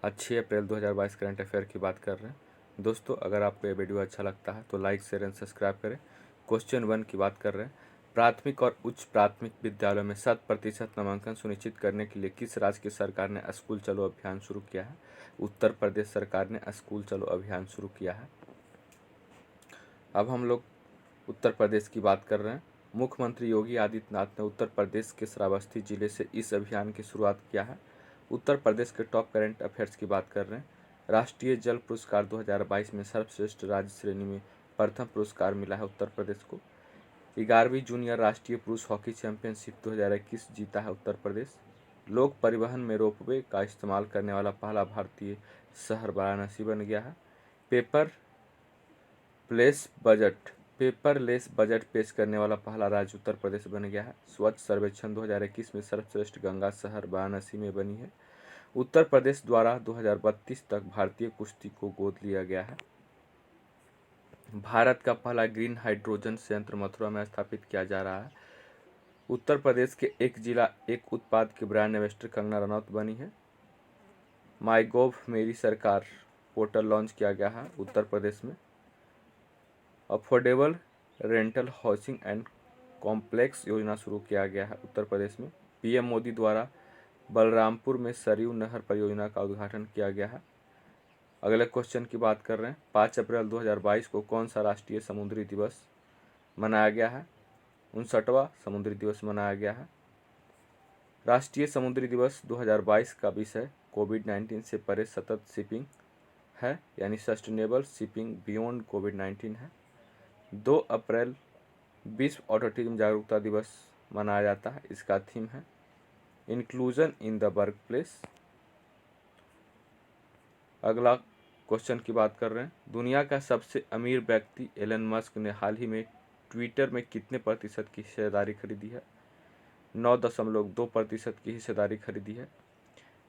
आज 6 अप्रैल 2022 current affair की बात कर रहे हैं। दोस्तों, अगर आपको ये वीडियो अच्छा लगता है तो लाइक शेयर एंड सब्सक्राइब करें। क्वेश्चन 1 की बात कर रहे हैं। प्राथमिक और उच्च प्राथमिक विद्यालयों में 100% नामांकन सुनिश्चित करने के लिए किस राज्य की सरकार ने स्कूल चलो अभियान शुरू किया है? उत्तर प्रदेश सरकार ने स्कूल चलो अभियान शुरू किया है। अब हम लोग उत्तर प्रदेश की बात कर रहे हैं। मुख्यमंत्री योगी आदित्यनाथ ने उत्तर प्रदेश के श्रावस्ती जिले से इस अभियान की शुरुआत किया है। उत्तर प्रदेश के टॉप करंट अफेयर्स की बात कर रहे हैं। राष्ट्रीय जल पुरस्कार 2022 में सर्वश्रेष्ठ राज्य श्रेणी में प्रथम पुरस्कार मिला है उत्तर प्रदेश को। 11वीं जूनियर राष्ट्रीय पुरुष हॉकी चैंपियनशिप 2021 जीता है उत्तर प्रदेश। लोक परिवहन में रोपवे का इस्तेमाल करने वाला पहला भारतीय शहर वाराणसी बन गया है। पेपरलेस बजट पेश करने वाला पहला राज्य उत्तर प्रदेश बन गया है। स्वच्छ सर्वेक्षण 2021 में सर्वश्रेष्ठ गंगा शहर वाराणसी में बनी है। उत्तर प्रदेश द्वारा 2032 तक भारतीय कुश्ती को गोद लिया गया है। भारत का पहला ग्रीन हाइड्रोजन संयंत्र मथुरा में स्थापित किया जा रहा है। उत्तर प्रदेश के एक जिला एक उत्पाद के ब्रांड एम्बेसडर कंगना रनौत बनी है। माईगोव मेरी सरकार पोर्टल लॉन्च किया गया है उत्तर प्रदेश में। Affordable rental housing and complex योजना शुरू किया गया है उत्तर प्रदेश में। पीएम मोदी द्वारा बलरामपुर में सरयू नहर परियोजना का उद्घाटन किया गया है। अगले क्वेश्चन की बात कर रहे हैं। 5 अप्रैल 2022 को कौन सा राष्ट्रीय समुद्री दिवस मनाया गया है? 59वां समुद्री दिवस मनाया गया है। राष्ट्रीय समुद्री दिवस 2022 का विषय कोविड-19 से परे सतत शिपिंग है, यानी सस्टेनेबल शिपिंग बियॉन्ड कोविड-19 है। 2 अप्रैल विश्व ऑटिज्म जागरूकता दिवस मनाया जाता है। इसका थीम है inclusion in the work place. अगला क्वेश्चन की बात कर रहे हैं। दुनिया का सबसे अमीर व्यक्ति एलन मस्क ने हाल ही में ट्विटर में कितने प्रतिशत की हिस्सेदारी खरीदी है? 9.2% की हिस्सेदारी खरीदी है।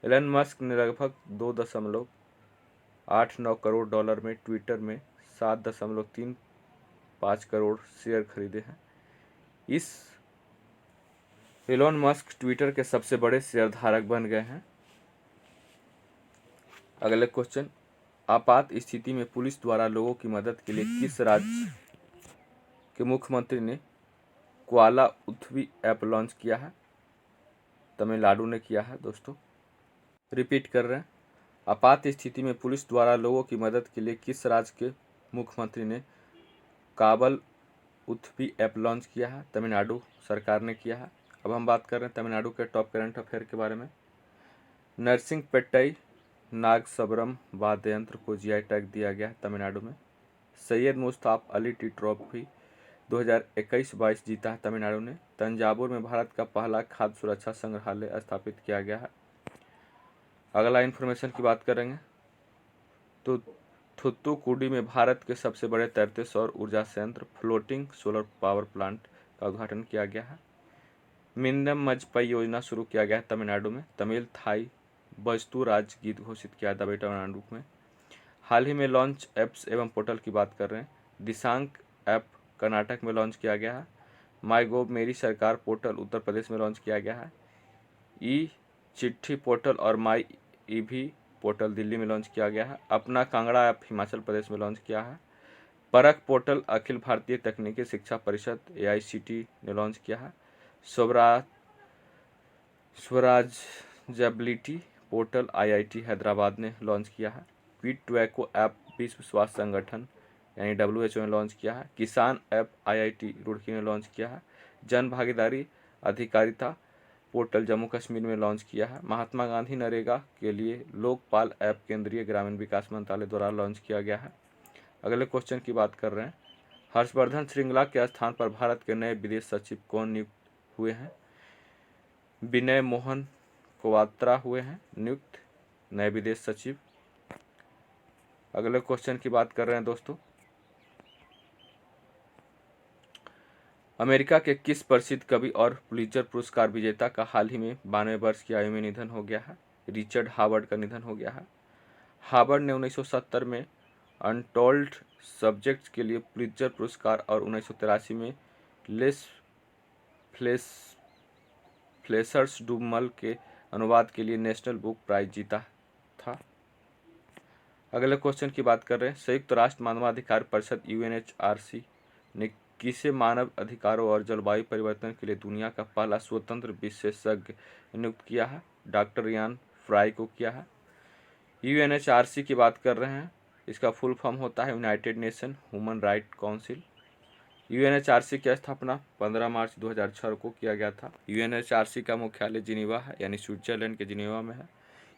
एलन मस्क ने लगभग 2.89 करोड़ डॉलर में ट्विटर में 7.35 करोड़ शेयर खरीदे हैं। इस एलोन मस्क ट्विटर के सबसे बड़े शेयरधारक बन गए हैं। अगले क्वेश्चन, आपात स्थिति में पुलिस द्वारा लोगों की मदद के लिए किस राज्य के मुख्यमंत्री ने क्वाला उथवी ऐप लॉन्च किया है? तमिलनाडु ने किया है। दोस्तों, रिपीट कर रहे हैं। आपात स्थिति में पुलिस द्वारा लोगों की मदद के लिए किस राज्य के मुख्यमंत्री ने काबल उथवी ऐप लॉन्च किया है? तमिलनाडु सरकार ने किया है। अब हम बात कर रहे हैं तमिलनाडु के टॉप करंट अफेयर के बारे में। नरसिंहपेट्टई नागसबरम वाद्य यंत्र को जीआई टैग दिया गया है तमिलनाडु में। सैयद मुश्ताक अली टी ट्रॉफी 2021-22 जीता है तमिलनाडु ने। तंजावुर में भारत का पहला खाद्य सुरक्षा संग्रहालय स्थापित किया गया है। अगला इन्फॉर्मेशन की बात करेंगे तो थुत्तुकुडी में भारत के सबसे बड़े तैरते सौर ऊर्जा संयंत्र फ्लोटिंग सोलर पावर प्लांट का उद्घाटन किया गया है। मिन्नम मजपई योजना शुरू किया गया है तमिलनाडु में। तमिल थाई बस्तु राज्य गीत घोषित किया था तमिलनाडु में। हाल ही में लॉन्च ऐप्स एवं पोर्टल की बात कर रहे हैं। दिशांक ऐप कर्नाटक में लॉन्च किया गया है। माईगोव मेरी सरकार पोर्टल उत्तर प्रदेश में लॉन्च किया गया है। ई चिट्ठी पोर्टल और माई ईवी पोर्टल दिल्ली में लॉन्च किया गया है। अपना कांगड़ा ऐप हिमाचल प्रदेश में लॉन्च किया है। परख पोर्टल अखिल भारतीय तकनीकी शिक्षा परिषद AICTE ने लॉन्च किया है। स्वराजबिलिटी पोर्टल IIT हैदराबाद ने लॉन्च किया है। क्विट टोबैको ऐप विश्व स्वास्थ्य संगठन यानी WHO ने लॉन्च किया है। किसान ऐप IIT रुड़की ने लॉन्च किया है। जन भागीदारी अधिकारिता पोर्टल जम्मू कश्मीर में लॉन्च किया है। महात्मा गांधी नरेगा के लिए लोकपाल ऐप केंद्रीय ग्रामीण विकास मंत्रालय द्वारा लॉन्च किया गया है। अगले क्वेश्चन की बात कर रहे हैं। हर्षवर्धन श्रृंगला के स्थान पर भारत के नए विदेश सचिव कौन नियुक्त हुए हैं? विनय मोहन क्वात्रा हुए हैं नियुक्त नए विदेश सचिव। अगले क्वेश्चन की बात कर रहे हैं दोस्तों। अमेरिका के किस प्रसिद्ध कवि और पुलित्जर पुरस्कार विजेता का हाल ही में 92 वर्ष की आयु में निधन हो गया है? रिचर्ड हावर्ड का निधन हो गया है। हावर्ड ने 1970 में अनटोल्ड सब्जेक्ट्स के लिए पुलित्जर पुरस्कार और 1983 में लेस फ्लेशर्स डू मल के अनुवाद के लिए नेशनल बुक प्राइज जीता था। अगले क्वेश्चन की बात कर रहे हैं, संयुक्त राष्ट्र मानवाधिकार परिषद UNHRC ने किसे मानव अधिकारों और जलवायु परिवर्तन के लिए दुनिया का पहला स्वतंत्र विशेषज्ञ नियुक्त किया है? डॉक्टर यान फ्राई को किया है। UNHRC की बात कर रहे हैं, इसका फुल फॉर्म होता है United nation human right council. UNHRC की स्थापना 15 मार्च 2006 को किया गया था। UNHRC का मुख्यालय जिनेवा है, यानी स्विट्जरलैंड के जिनेवा में है।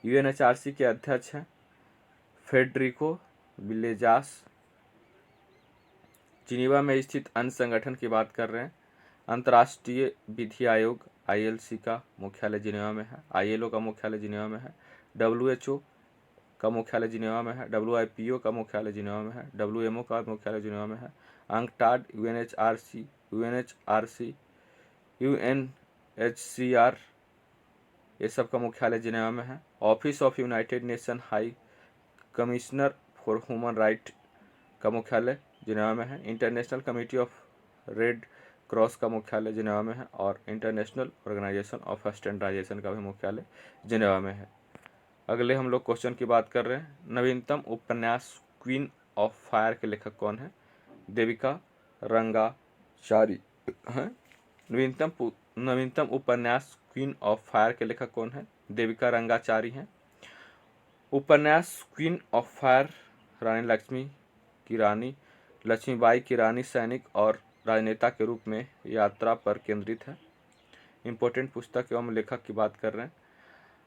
UNHRC के अध्यक्ष हैं फेडरिको विलेजास। जिनेवा में स्थित अन्य संगठन की बात कर रहे हैं, अंतर्राष्ट्रीय विधि आयोग ILC का मुख्यालय जिनेवा में है। ILO का मुख्यालय जिनेवा में है। WHO का मुख्यालय जिनेवा में है। WIPO का मुख्यालय जिनेवा में है। WMO का मुख्यालय जिनेवा में है। अंकटाड, UNHRC, UNHCR ये सब का मुख्यालय जिनेवा में है। Office of United nation high commissioner for human right का मुख्यालय जिनेवा में है। International committee of red cross का मुख्यालय जिनेवा में है और इंटरनेशनल ऑर्गेनाइजेशन ऑफ स्टैंडर्डाइजेशन का भी मुख्यालय जिनेवा में है। अगले हम लोग क्वेश्चन की बात कर रहे हैं, नवीनतम उपन्यास क्वीन ऑफ फायर के लेखक कौन है? देविका रंगाचारी हैं। नवीनतम उपन्यास क्वीन ऑफ फायर के लेखक कौन है? देविका रंगाचारी हैं। उपन्यास क्वीन ऑफ फायर रानी लक्ष्मीबाई की रानी सैनिक और राजनेता के रूप में यात्रा पर केंद्रित है। इंपॉर्टेंट पुस्तक एवं लेखक की बात कर रहे हैं,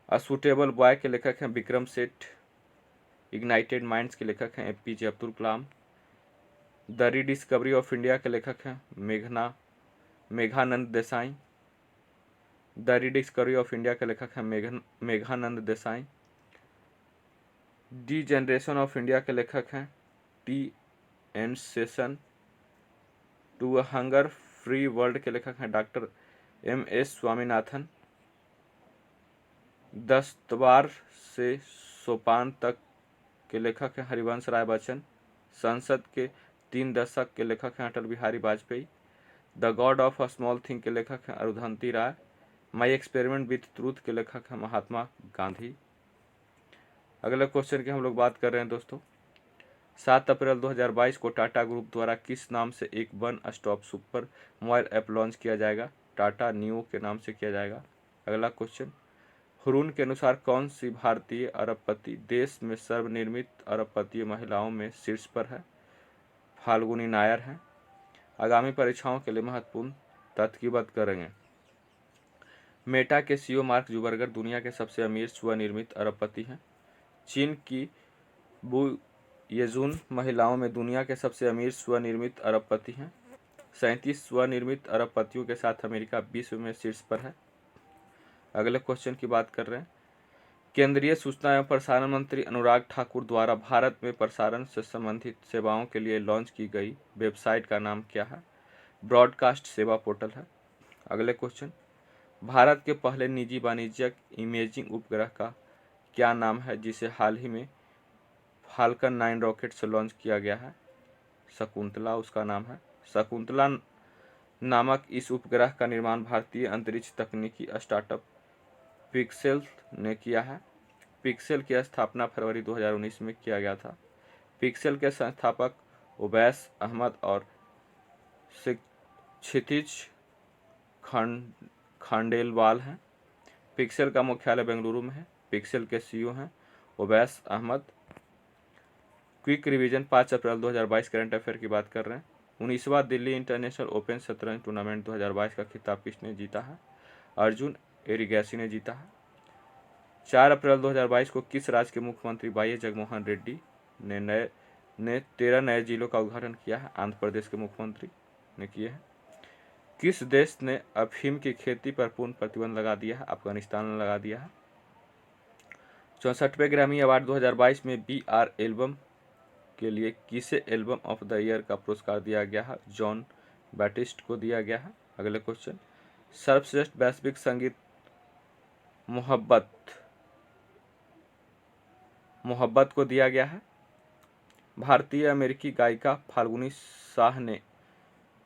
अ सूटेबल बॉय के लेखक हैं विक्रम सेठ। इग्नाइटेड माइंड्स के लेखक हैं APJ Abdul Kalam. The rediscovery of India के लेखक हैं Meghnad Desai. The rediscovery of India के लेखक हैं Meghnad Desai. Degeneration of India के लेखक हैं TN Seshan. To a hunger free world के लेखक हैं डॉक्टर MS स्वामीनाथन। दस्तवार से सोपान तक के लेखक हैं हरिवंश राय बच्चन। संसद के 3 दशक के लेखक हैं Atal Bihari Vajpayee. The god of a small thing के लेखक हैं Arundhati Roy. My experiment with truth के लेखक हैं महात्मा गांधी। अगले क्वेश्चन की हम लोग बात कर रहे हैं दोस्तों, 7 अप्रैल 2022 को टाटा ग्रुप द्वारा किस नाम से एक one stop super mobile app launch किया जाएगा? टाटा नियो के नाम से किया जाएगा। अगला क्वेश्चन, हुरून के अनुसार कौन सी भारतीय अरबपति देश में सर्वनिर्मित अरबपति महिलाओं में शीर्ष पर है? फाल्गुनी नायर हैं। आगामी परीक्षाओं के लिए महत्वपूर्ण तथ्य की बात करेंगे। मेटा के CEO मार्क जुबरगर दुनिया के सबसे अमीर स्वनिर्मित अरबपति हैं। चीन की बू येजुन महिलाओं में दुनिया के सबसे अमीर स्वनिर्मित अरबपति हैं। 37 स्वनिर्मित अरबपतियों के साथ अमेरिका विश्व में शीर्ष पर है। अगले क्वेश्चन की बात कर रहे हैं, केंद्रीय सूचना एवं प्रसारण मंत्री अनुराग ठाकुर द्वारा भारत में प्रसारण से संबंधित सेवाओं के लिए लॉन्च की गई वेबसाइट का नाम क्या है? ब्रॉडकास्ट सेवा पोर्टल है। अगले क्वेश्चन, भारत के पहले निजी वाणिज्यिक इमेजिंग उपग्रह का क्या नाम है जिसे हाल ही में फाल्कन 9 रॉकेट से लॉन्च किया गया है? शकुंतला उसका नाम है। शकुंतला नामक इस उपग्रह का निर्माण भारतीय अंतरिक्ष तकनीकी स्टार्टअप पिक्सेल ने किया है। पिक्सेल की स्थापना फरवरी 2019 में किया गया था। पिक्सेल के संस्थापक उवैस अहमद और क्षितिज खांडेलवाल हैं। पिक्सेल का मुख्यालय बेंगलुरु में है। पिक्सेल के CEO हैं उवैस अहमद। क्विक रिवीजन 5 अप्रैल 2022 करंट अफेयर की बात कर रहे हैं, 19वां दिल्ली इंटरनेशनल ओपन शतरंज टूर्नामेंट 2022 का खिताब किसने जीता है? अर्जुन एरिगैसी ने जीता है। 4 अप्रैल 2022 को किस राज्य के मुख्यमंत्री YS जगनमोहन रेड्डी ने 13 नए जिलों का उद्घाटन किया है? आंध्र प्रदेश के मुख्यमंत्री ने किए हैं। किस देश ने अफीम की खेती पर पूर्ण प्रतिबंध लगा दिया है? अफगानिस्तान ने लगा दिया है। 64वें ग्रैमी अवार्ड 2022 में BR एल्बम के लिए किसे एल्बम ऑफ द ईयर का पुरस्कार दिया गया है? जॉन बैटिस्ट को दिया गया है। अगले क्वेश्चन, सर्वश्रेष्ठ वैश्विक संगीत मोहब्बत को दिया गया है। भारतीय अमेरिकी गायिका फाल्गुनी शाह ने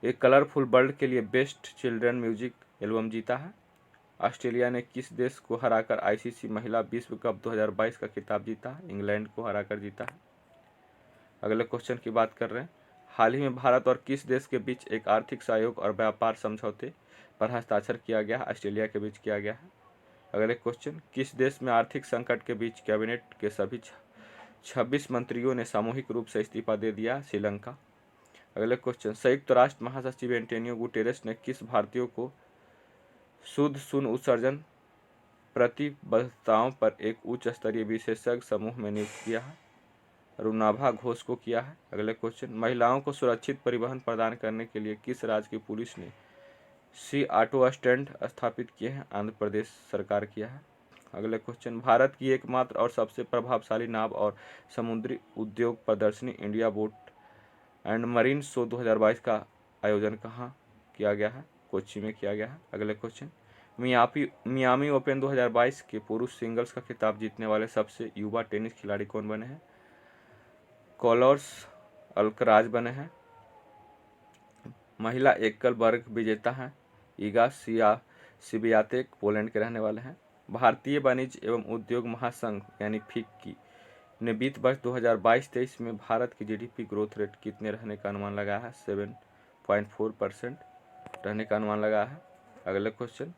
एक कलरफुल वर्ल्ड के लिए बेस्ट चिल्ड्रन म्यूजिक एल्बम जीता है। ऑस्ट्रेलिया ने किस देश को हराकर ICC महिला विश्व कप 2022 का खिताब जीता है? इंग्लैंड को हराकर जीता है। अगले क्वेश्चन की बात कर रहे हैं, हाल ही में भारत और किस देश के बीच एक आर्थिक सहयोग और व्यापार समझौते पर हस्ताक्षर किया गया है? ऑस्ट्रेलिया के बीच किया गया है। अगले क्वेश्चन, किस देश में आर्थिक संकट के बीच कैबिनेट के सभी 26 मंत्रियों ने सामूहिक रूप से इस्तीफा दे दिया? श्रीलंका। अगले क्वेश्चन, संयुक्त राष्ट्र महासचिव एंटोनियो गुटेरेस ने किस भारतीय को शुद्ध शून्य उत्सर्जन प्रतिबद्धताओं पर एक उच्च स्तरीय विशेषज्ञ समूह में नियुक्त किया है? रुनाभा घोष को किया है। अगले क्वेश्चन, महिलाओं को सुरक्षित परिवहन प्रदान करने के लिए किस राज्य की पुलिस ने सी ऑटो स्टैंड स्थापित किए हैं? आंध्र प्रदेश सरकार किया है। अगले क्वेश्चन, भारत की एकमात्र और सबसे प्रभावशाली नाव और समुद्री उद्योग प्रदर्शनी India boat and marine show 2022 का आयोजन कहाँ किया गया है? कोच्चि में किया गया है। अगले क्वेश्चन, मियामी ओपन 2022 के पुरुष सिंगल्स का खिताब जीतने वाले सबसे युवा टेनिस खिलाड़ी कौन बने हैं? कार्लोस अल्कराज बने हैं। महिला एकल वर्ग विजेता हैं ईगा स्वियातेक पोलैंड के रहने वाले हैं। भारतीय वाणिज्य एवं उद्योग महासंघ यानी फिक्की ने वित्त वर्ष 2022-23 में भारत की जीडीपी ग्रोथ रेट कितने रहने का अनुमान लगाया है? 7.4% रहने का अनुमान लगाया है। अगले क्वेश्चन,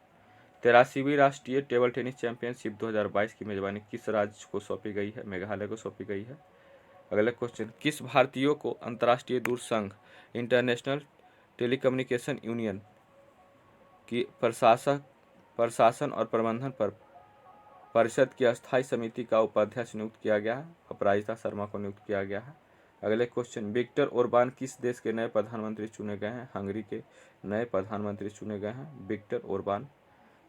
83वीं राष्ट्रीय टेबल टेनिस चैंपियनशिप 2022 की मेजबानी किस राज्य को सौंपी गई है? मेघालय को सौंपी गई है। अगले क्वेश्चन, किस भारतीयों को अंतर्राष्ट्रीय दूरसंघ इंटरनेशनल टेलीकम्युनिकेशन यूनियन की प्रशासन और प्रबंधन पर परिषद की अस्थायी समिति का उपाध्यक्ष नियुक्त किया गया है? अपराजिता शर्मा को नियुक्त किया गया है। अगले क्वेश्चन, विक्टर ओरबान किस देश के नए प्रधानमंत्री चुने गए हैं? हंगरी के नए प्रधानमंत्री चुने गए हैं विक्टर ओरबान।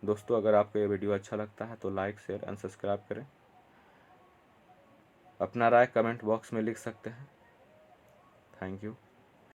दोस्तों, अगर आपको ये वीडियो अच्छा लगता है तो लाइक शेयर एंड सब्सक्राइब करें। अपना राय कमेंट बॉक्स में लिख सकते हैं। Thank you.